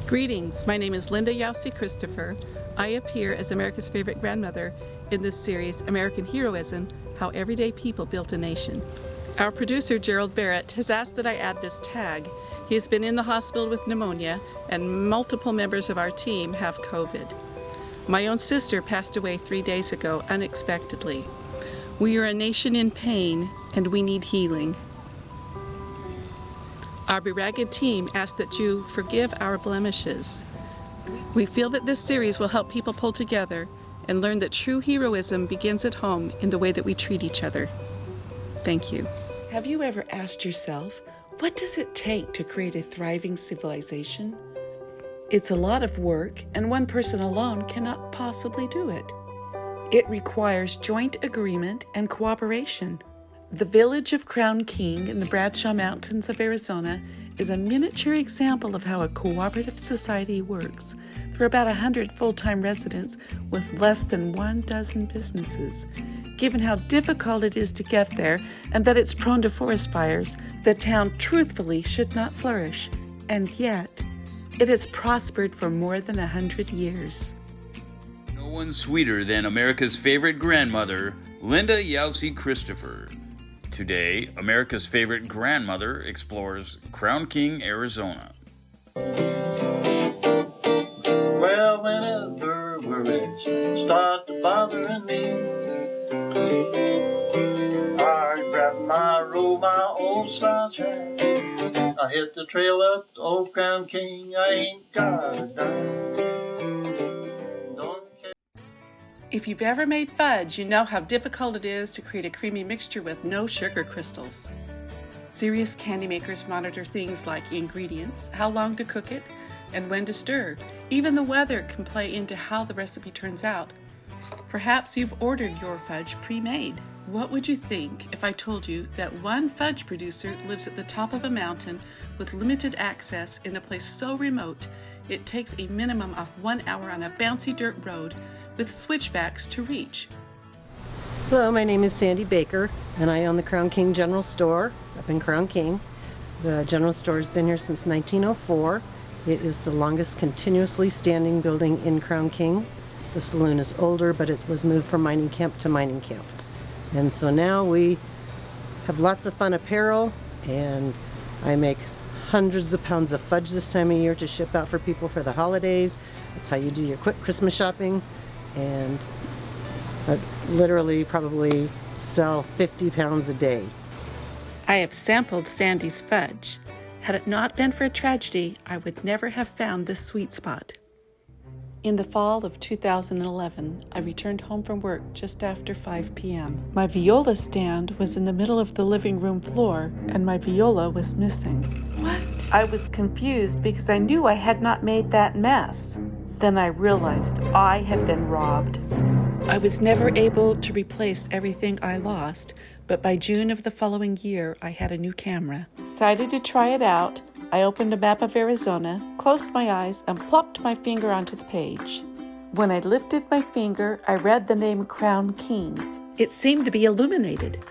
Greetings, my name is Linda Jaussi Christopher. I appear as America's favorite grandmother in this series, American Heroism, How Everyday People Built a Nation. Our producer, Gerald Barrett, has asked that I add this tag. He has been in the hospital with pneumonia, and multiple members of our team have COVID. My own sister passed away 3 days ago, unexpectedly. We are a nation in pain, and we need healing. Our beragged team asks that you forgive our blemishes. We feel that this series will help people pull together and learn that true heroism begins at home in the way that we treat each other. Thank you. Have you ever asked yourself, what does it take to create a thriving civilization? It's a lot of work, and one person alone cannot possibly do it. It requires joint agreement and cooperation. The village of Crown King in the Bradshaw Mountains of Arizona is a miniature example of how a cooperative society works. There are about 100 full-time residents with less than 12 businesses. Given how difficult it is to get there and that it's prone to forest fires, the town truthfully should not flourish. And yet, it has prospered for more than 100 years. No one's sweeter than America's favorite grandmother, Linda Jaussi Christopher. Today, America's favorite grandmother explores Crown King, Arizona. Well, whenever we're rich, start to bothering me. I grab my robe, my old slouch hat. I hit the trail up to old Crown King. I ain't got a dime. If you've ever made fudge, you know how difficult it is to create a creamy mixture with no sugar crystals. Serious candy makers monitor things like ingredients, how long to cook it, and when to stir. Even the weather can play into how the recipe turns out. Perhaps you've ordered your fudge pre-made. What would you think if I told you that one fudge producer lives at the top of a mountain with limited access in a place so remote it takes a minimum of 1 hour on a bouncy dirt road with switchbacks to reach? Hello, my name is Sandy Baker, and I own the Crown King General Store up in Crown King. The general store has been here since 1904. It is the longest continuously standing building in Crown King. The saloon is older, but it was moved from mining camp to mining camp. And so now we have lots of fun apparel, and I make hundreds of pounds of fudge this time of year to ship out for people for the holidays. That's how you do your quick Christmas shopping. And I literally probably sell 50 pounds a day. I have sampled Sandy's fudge. Had it not been for a tragedy, I would never have found this sweet spot. In the fall of 2011, I returned home from work just after 5 p.m. My viola stand was in the middle of the living room floor, and my viola was missing. What? I was confused because I knew I had not made that mess. Then I realized I had been robbed. I was never able to replace everything I lost, but by June of the following year, I had a new camera. Decided to try it out. I opened a map of Arizona, closed my eyes, and plopped my finger onto the page. When I lifted my finger, I read the name Crown King. It seemed to be illuminated.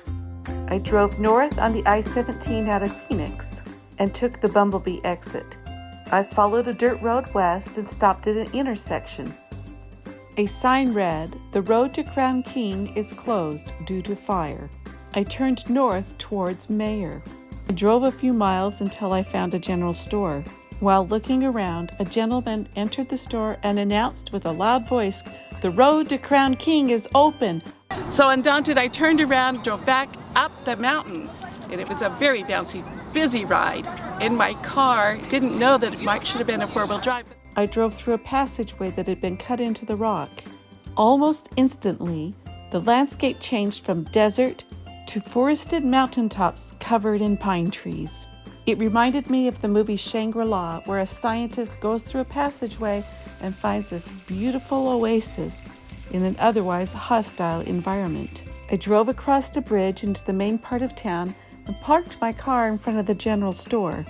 I drove north on the I-17 out of Phoenix and took the Bumblebee exit. I followed a dirt road west and stopped at an intersection. A sign read, "The road to Crown King is closed due to fire." I turned north towards Mayer. I drove a few miles until I found a general store. While looking around, a gentleman entered the store and announced with a loud voice, "The road to Crown King is open." So undaunted, I turned around and drove back up the mountain. And it was a very bouncy, busy ride. In my car, didn't know that it should have been a four-wheel drive. I drove through a passageway that had been cut into the rock. Almost instantly, the landscape changed from desert to forested mountaintops covered in pine trees. It reminded me of the movie Shangri-La, where a scientist goes through a passageway and finds this beautiful oasis in an otherwise hostile environment. I drove across a bridge into the main part of town and parked my car in front of the general store.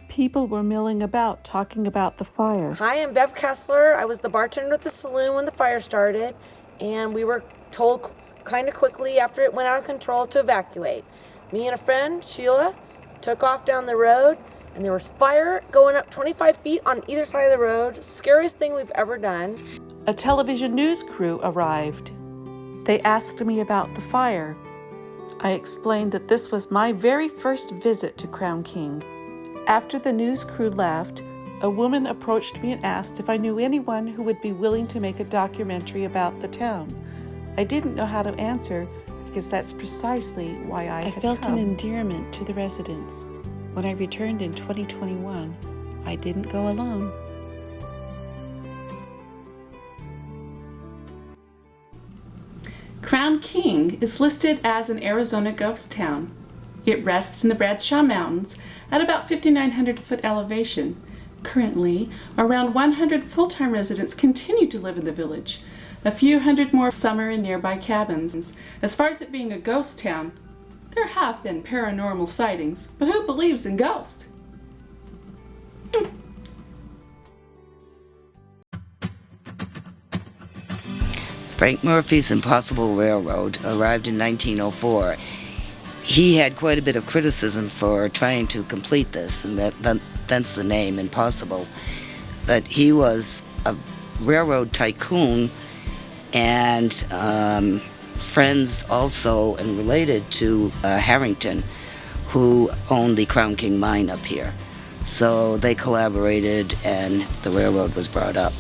People were milling about, talking about the fire. Hi, I'm Beth Kessler. I was the bartender at the saloon when the fire started, and we were told kind of quickly after it went out of control to evacuate. Me and a friend, Sheila, took off down the road, and there was fire going up 25 feet on either side of the road. Scariest thing we've ever done. A television news crew arrived. They asked me about the fire. I explained that this was my very first visit to Crown King. After the news crew left, a woman approached me and asked if I knew anyone who would be willing to make a documentary about the town. I didn't know how to answer because that's precisely why I felt an endearment to the residents. When I returned in 2021, I didn't go alone. Crown King is listed as an Arizona ghost town. It rests in the Bradshaw Mountains at about 5,900 foot elevation. Currently, around 100 full-time residents continue to live in the village. A few hundred more summer in nearby cabins. As far as it being a ghost town, there have been paranormal sightings, but who believes in ghosts? Frank Murphy's Impossible Railroad arrived in 1904. He had quite a bit of criticism for trying to complete this, and thence the name Impossible. But he was a railroad tycoon and friends also and related to Harrington, who owned the Crown King mine up here. So they collaborated and the railroad was brought up.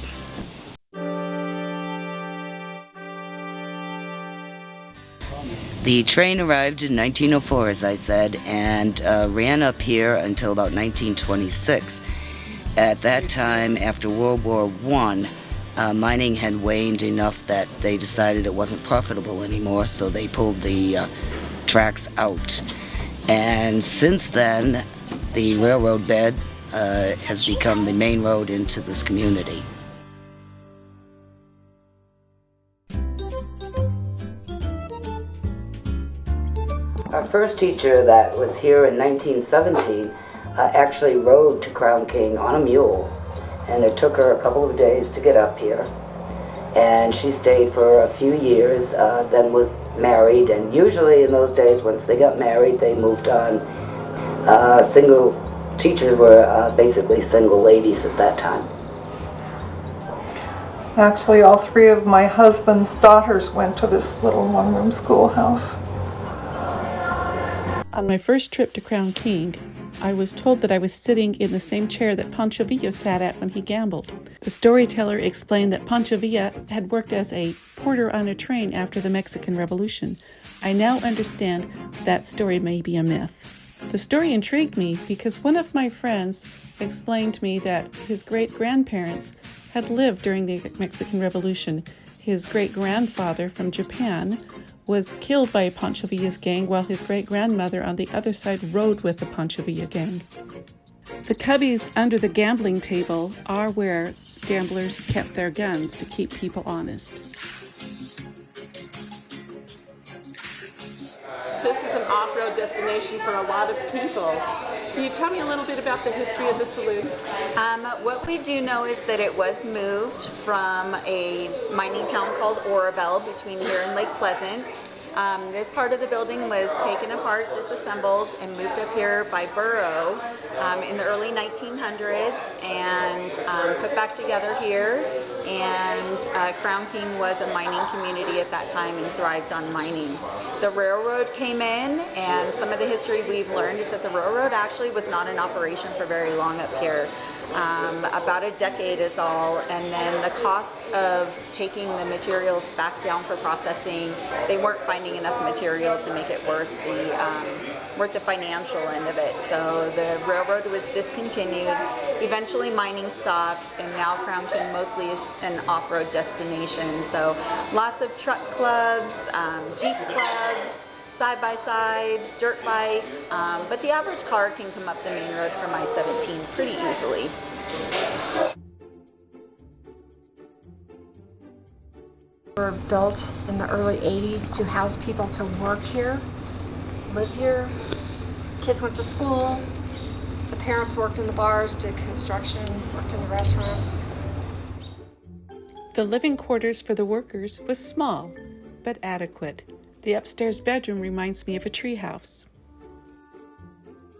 The train arrived in 1904, as I said, and ran up here until about 1926. At that time, after World War I, mining had waned enough that they decided it wasn't profitable anymore, so they pulled the tracks out. And since then, the railroad bed has become the main road into this community. Our first teacher that was here in 1917 actually rode to Crown King on a mule, and it took her a couple of days to get up here. And she stayed for a few years, then was married, and usually in those days, once they got married, they moved on. Single teachers were basically single ladies at that time. Actually, all three of my husband's daughters went to this little one-room schoolhouse. On my first trip to Crown King, I was told that I was sitting in the same chair that Pancho Villa sat at when he gambled. The storyteller explained that Pancho Villa had worked as a porter on a train after the Mexican Revolution. I now understand that story may be a myth. The story intrigued me because one of my friends explained to me that his great-grandparents had lived during the Mexican Revolution. His great-grandfather from Japan was killed by Pancho Villa's gang, while his great-grandmother on the other side rode with the Pancho Villa gang. The cubbies under the gambling table are where gamblers kept their guns to keep people honest. This is an off-road destination for a lot of people. Can you tell me a little bit about the history of the saloon? What we do know is that it was moved from a mining town called Orabelle between here and Lake Pleasant. This part of the building was taken apart, disassembled, and moved up here by Burrough in the early 1900s and put back together here. And Crown King was a mining community at that time and thrived on mining. The railroad came in, and some of the history we've learned is that the railroad actually was not in operation for very long up here. About a decade is all, and then the cost of taking the materials back down for processing, they weren't finding enough material to make it worth the financial end of it. So the railroad was discontinued. Eventually mining stopped, and now Crown King mostly is an off-road destination. So lots of truck clubs, Jeep clubs, side-by-sides, dirt bikes, but the average car can come up the main road from I-17 pretty easily. Were built in the early 80s to house people to work here, live here. Kids went to school. The parents worked in the bars, did construction, worked in the restaurants. The living quarters for the workers was small, but adequate. The upstairs bedroom reminds me of a treehouse.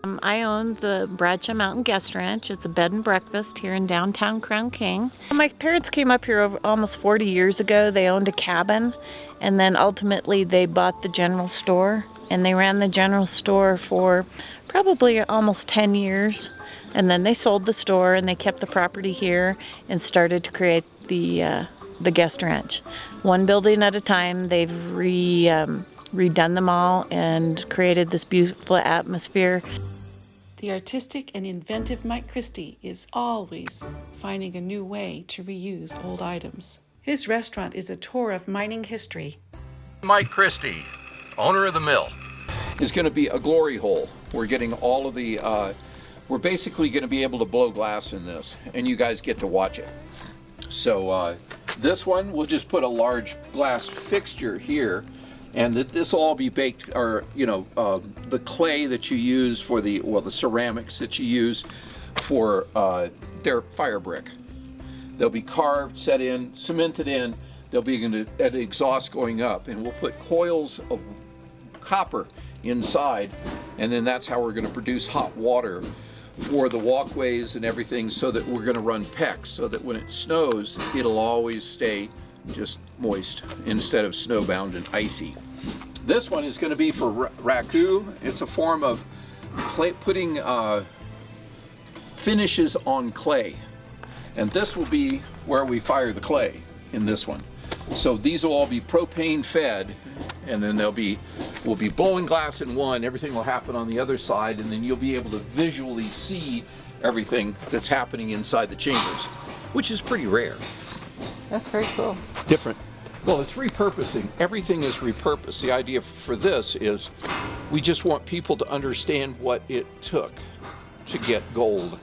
I own the Bradshaw Mountain Guest Ranch. It's a bed and breakfast here in downtown Crown King. My parents came up here almost 40 years ago. They owned a cabin, and then ultimately they bought the general store, and they ran the general store for probably almost 10 years. And then they sold the store, and they kept the property here and started to create the guest ranch. One building at a time. They've redone them all and created this beautiful atmosphere. The artistic and inventive Mike Christie is always finding a new way to reuse old items. His restaurant is a tour of mining history. Mike Christie, owner of the mill, is going to be a glory hole. We're getting all of the, we're basically going to be able to blow glass in this, and you guys get to watch it. So this one, we'll just put a large glass fixture here, and this will all be baked, or the clay that you use for the ceramics that you use for their fire brick. They'll be carved, set in, cemented in. There'll be an exhaust going up, and we'll put coils of copper inside, and then that's how we're going to produce hot water for the walkways and everything, so that we're going to run PEX, so that when it snows, it'll always stay just moist instead of snowbound and icy. This one is going to be for raku. It's a form of putting finishes on clay, and this will be where we fire the clay in this one. So these will all be propane fed, and then we'll be blowing glass in one, everything will happen on the other side, and then you'll be able to visually see everything that's happening inside the chambers, which is pretty rare. That's very cool. Different. Well, it's repurposing. Everything is repurposed. The idea for this is we just want people to understand what it took to get gold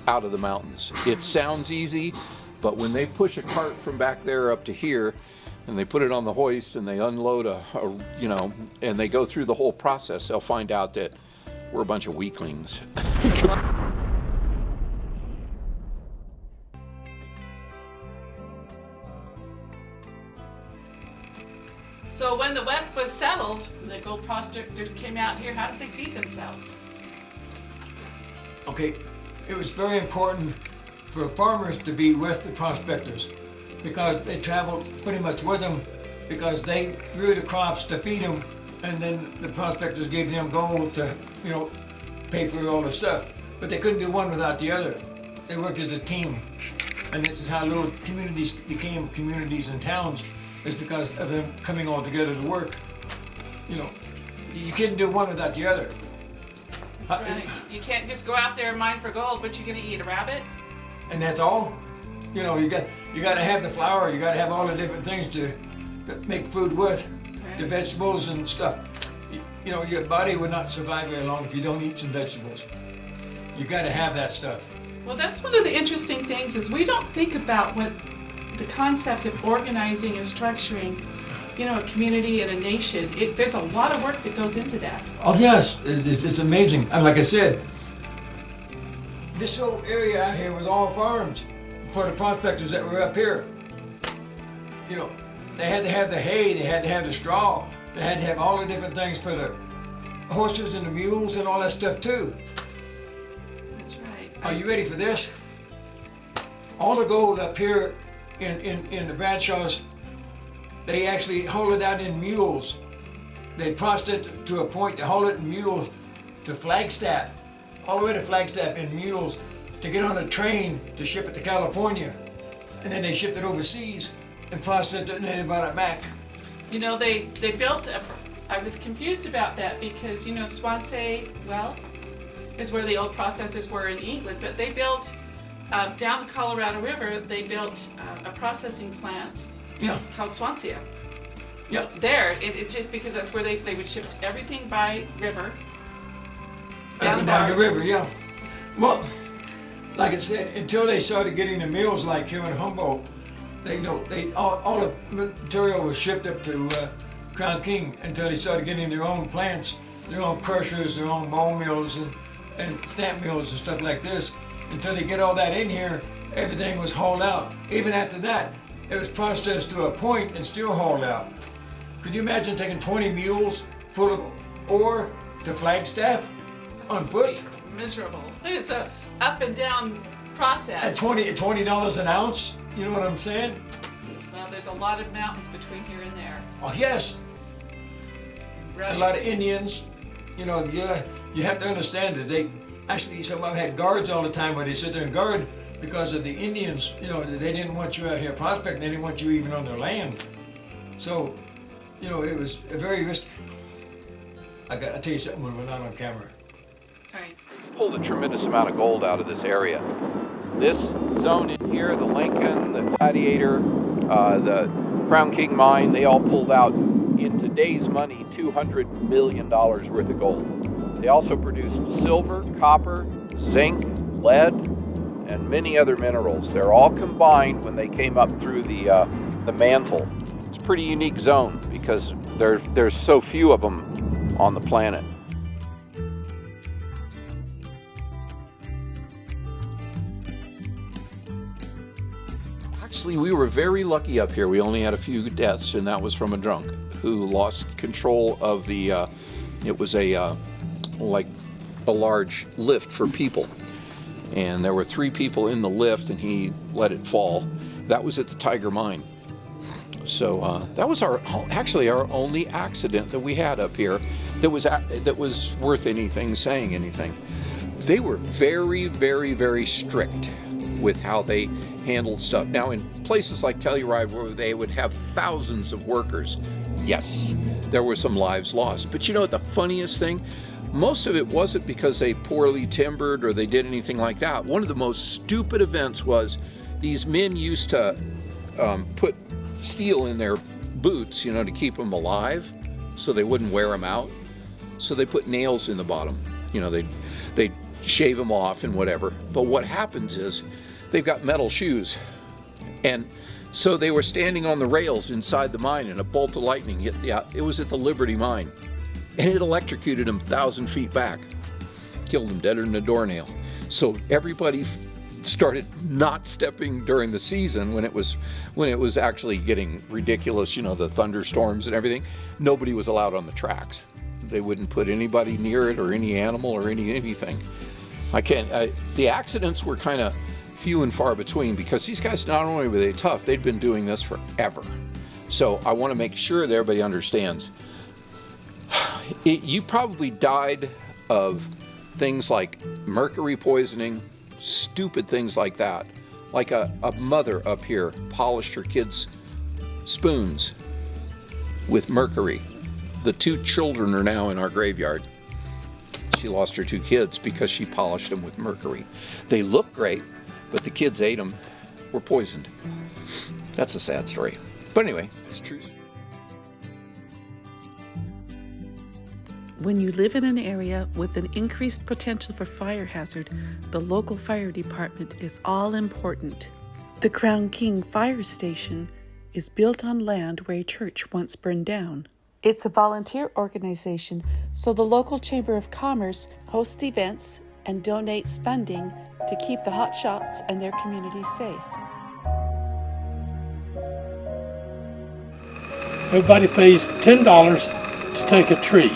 out of the mountains. It sounds easy, but when they push a cart from back there up to here, and they put it on the hoist and they unload and they go through the whole process, they'll find out that we're a bunch of weaklings. So when the West was settled, the gold prospectors came out here. How did they feed themselves? Okay, it was very important for farmers to be with the prospectors, because they traveled pretty much with them, because they grew the crops to feed them, and then the prospectors gave them gold to, pay for all the stuff. But they couldn't do one without the other. They worked as a team. And this is how little communities became communities and towns, is because of them coming all together to work. You couldn't do one without the other. That's right. You can't just go out there and mine for gold. What you gonna eat, a rabbit? And that's all. You got to have the flour. You got to have all the different things to make food with, right. The vegetables and stuff. Your body would not survive very long if you don't eat some vegetables. You got to have that stuff. Well, that's one of the interesting things, is we don't think about what the concept of organizing and structuring, a community and a nation. There's a lot of work that goes into that. Oh yes, it's amazing. And like I said, this whole area out here was all farms for the prospectors that were up here. They had to have the hay, they had to have the straw, they had to have all the different things for the horses and the mules and all that stuff too. That's right. Are you ready for this? All the gold up here in the Bradshaws, they actually haul it out in mules. They process it to a point, they haul it in mules to Flagstaff, all the way to Flagstaff in mules, to get on a train to ship it to California. And then they shipped it overseas and processed it, and then they brought it back. They built I was confused about that, because Swansea Wells is where the old processors were in England, but they built down the Colorado River, they built a processing plant called Swansea. Yeah. There, it's just because that's where they would ship everything by river. Down the river, yeah. Well, like I said, until they started getting the mills like here in Humboldt, all the material was shipped up to Crown King until they started getting their own plants, their own crushers, their own ball mills and stamp mills and stuff like this. Until they get all that in here, everything was hauled out. Even after that, it was processed to a point and still hauled out. Could you imagine taking 20 mules full of ore to Flagstaff? On foot? Miserable. It's a up and down process. At $20 an ounce, you know what I'm saying? Well, there's a lot of mountains between here and there. Oh yes. Right. A lot of Indians. You know, you have to understand that they actually, some of them had guards all the time where they sit there and guard because of the Indians. You know, they didn't want you out here prospecting. They didn't want you even on their land. So, you know, it was a very risky. I'll tell you something when we're not on camera. Right. Pulled a tremendous amount of gold out of this area. This zone in here, the Lincoln, the Gladiator, the Crown King mine, they all pulled out, in today's money, $200 million worth of gold. They also produced silver, copper, zinc, lead, and many other minerals. They're all combined when they came up through the mantle. It's a pretty unique zone because there's so few of them on the planet. Actually, we were very lucky up here. We only had a few deaths, and that was from a drunk who lost control of the, it was like a large lift for people. And there were 3 people in the lift, and he let it fall. That was at the Tiger Mine. So that was actually our only accident that we had up here that was worth anything, saying anything. They were very, very, very strict with how they handled stuff. Now, in places like Telluride, where they would have thousands of workers, yes, there were some lives lost. But you know what the funniest thing? Most of it wasn't because they poorly timbered or they did anything like that. One of the most stupid events was these men used to put steel in their boots, you know, to keep them alive so they wouldn't wear them out. So they put nails in the bottom. You know, they'd shave them off and whatever. But what happens is they've got metal shoes. And so they were standing on the rails inside the mine and a bolt of lightning hit. Yeah, it was at the Liberty Mine. And it electrocuted them 1,000 feet back. Killed them deader than a doornail. So everybody started not stepping during the season when it was actually getting ridiculous, you know, the thunderstorms and everything. Nobody was allowed on the tracks. They wouldn't put anybody near it or any animal or anything. The accidents were kind of few and far between because these guys, not only were they tough, they'd been doing this forever. So I want to make sure that everybody understands. You probably died of things like mercury poisoning, stupid things like that. Like a mother up here polished her kids' spoons with mercury. The 2 children are now in our graveyard. She lost her 2 kids because she polished them with mercury. They look great, but the kids ate them, were poisoned. That's a sad story. But anyway, it's true. When you live in an area with an increased potential for fire hazard, the local fire department is all important. The Crown King Fire Station is built on land where a church once burned down. It's a volunteer organization, so the local Chamber of Commerce hosts events and donates funding to keep the hot shots and their communities safe. Everybody pays $10 to take a tree.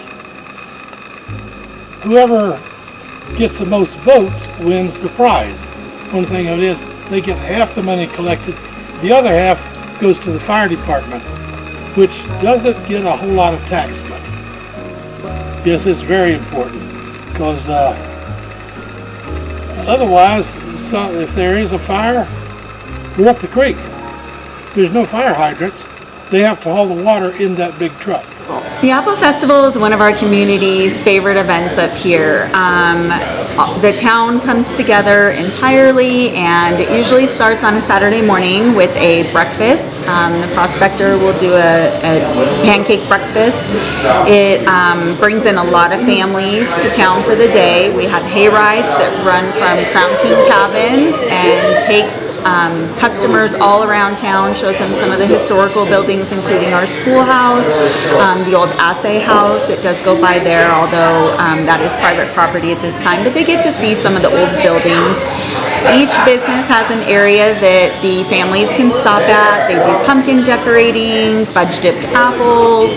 Whoever gets the most votes wins the prize. One thing of it is, they get half the money collected. The other half goes to the fire department, which doesn't get a whole lot of tax money. Yes, it's very important because otherwise, if there is a fire, we're up the creek. There's no fire hydrants. They have to haul the water in that big truck. The Apple Festival is one of our community's favorite events up here. The town comes together entirely, and it usually starts on a Saturday morning with a breakfast. The prospector will do a pancake breakfast. It brings in a lot of families to town for the day. We have hay rides that run from Crown King cabins and takes customers all around town, shows them some of the historical buildings, including our schoolhouse, the old assay house. It does go by there, although that is private property at this time, but they get to see some of the old buildings. Each business has an area that the families can stop at. They do pumpkin decorating, fudge dipped apples.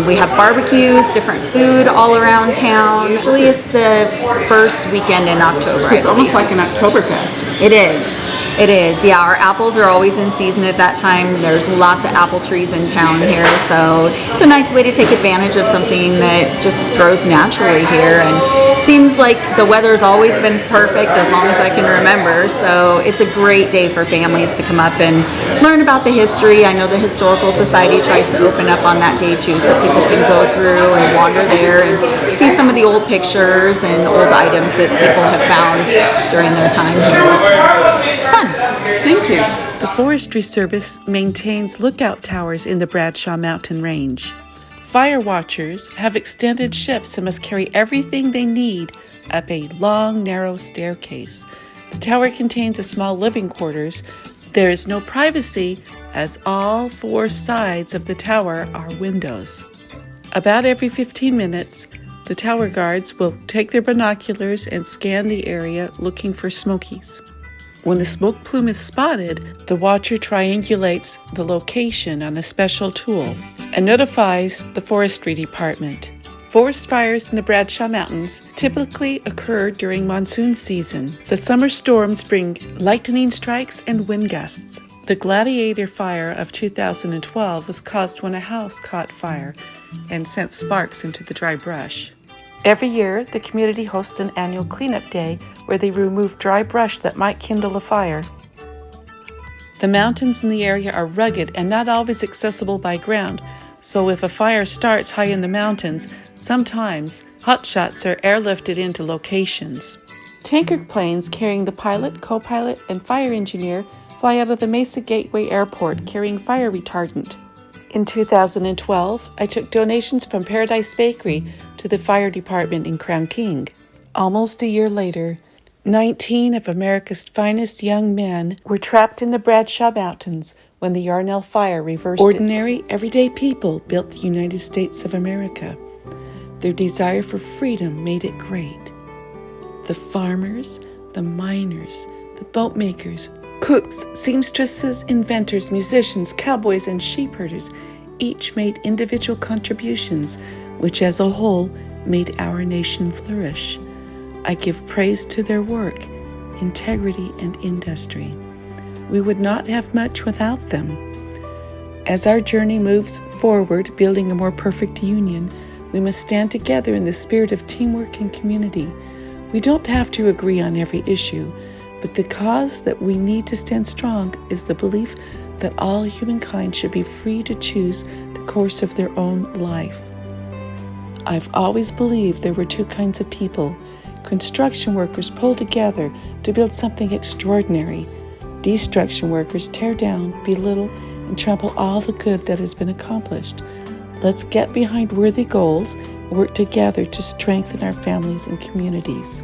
We have barbecues, different food all around town. Usually it's the first weekend in October. So it's almost like an Oktoberfest. It is. It is, yeah. Our apples are always in season at that time. There's lots of apple trees in town here, so it's a nice way to take advantage of something that just grows naturally here. And seems like the weather's always been perfect as long as I can remember, so it's a great day for families to come up and learn about the history. I know the Historical Society tries to open up on that day too, so people can go through and wander there and see some of the old pictures and old items that people have found during their time here. So it's fun. Thank you. The Forestry Service maintains lookout towers in the Bradshaw Mountain Range. Fire watchers have extended shifts and must carry everything they need up a long, narrow staircase. The tower contains a small living quarters. There is no privacy as all four sides of the tower are windows. About every 15 minutes, the tower guards will take their binoculars and scan the area looking for smokies. When a smoke plume is spotted, the watcher triangulates the location on a special tool and notifies the forestry department. Forest fires in the Bradshaw Mountains typically occur during monsoon season. The summer storms bring lightning strikes and wind gusts. The Gladiator Fire of 2012 was caused when a house caught fire and sent sparks into the dry brush. Every year, the community hosts an annual cleanup day where they remove dry brush that might kindle a fire. The mountains in the area are rugged and not always accessible by ground, so if a fire starts high in the mountains, sometimes hotshots are airlifted into locations. Tanker planes carrying the pilot, co-pilot, and fire engineer fly out of the Mesa Gateway Airport carrying fire retardant. In 2012, I took donations from Paradise Bakery to the fire department in Crown King. Almost a year later, 19 of America's finest young men were trapped in the Bradshaw Mountains when the Yarnell Fire reversed Ordinary, everyday people built the United States of America. Their desire for freedom made it great. The farmers, the miners, the boat makers, cooks, seamstresses, inventors, musicians, cowboys, and sheep herders each made individual contributions, which as a whole made our nation flourish. I give praise to their work, integrity, and industry. We would not have much without them. As our journey moves forward, building a more perfect union, we must stand together in the spirit of teamwork and community. We don't have to agree on every issue, but the cause that we need to stand strong is the belief that all humankind should be free to choose the course of their own life. I've always believed there were two kinds of people. Construction workers pull together to build something extraordinary. Destruction workers tear down, belittle, and trample all the good that has been accomplished. Let's get behind worthy goals and work together to strengthen our families and communities.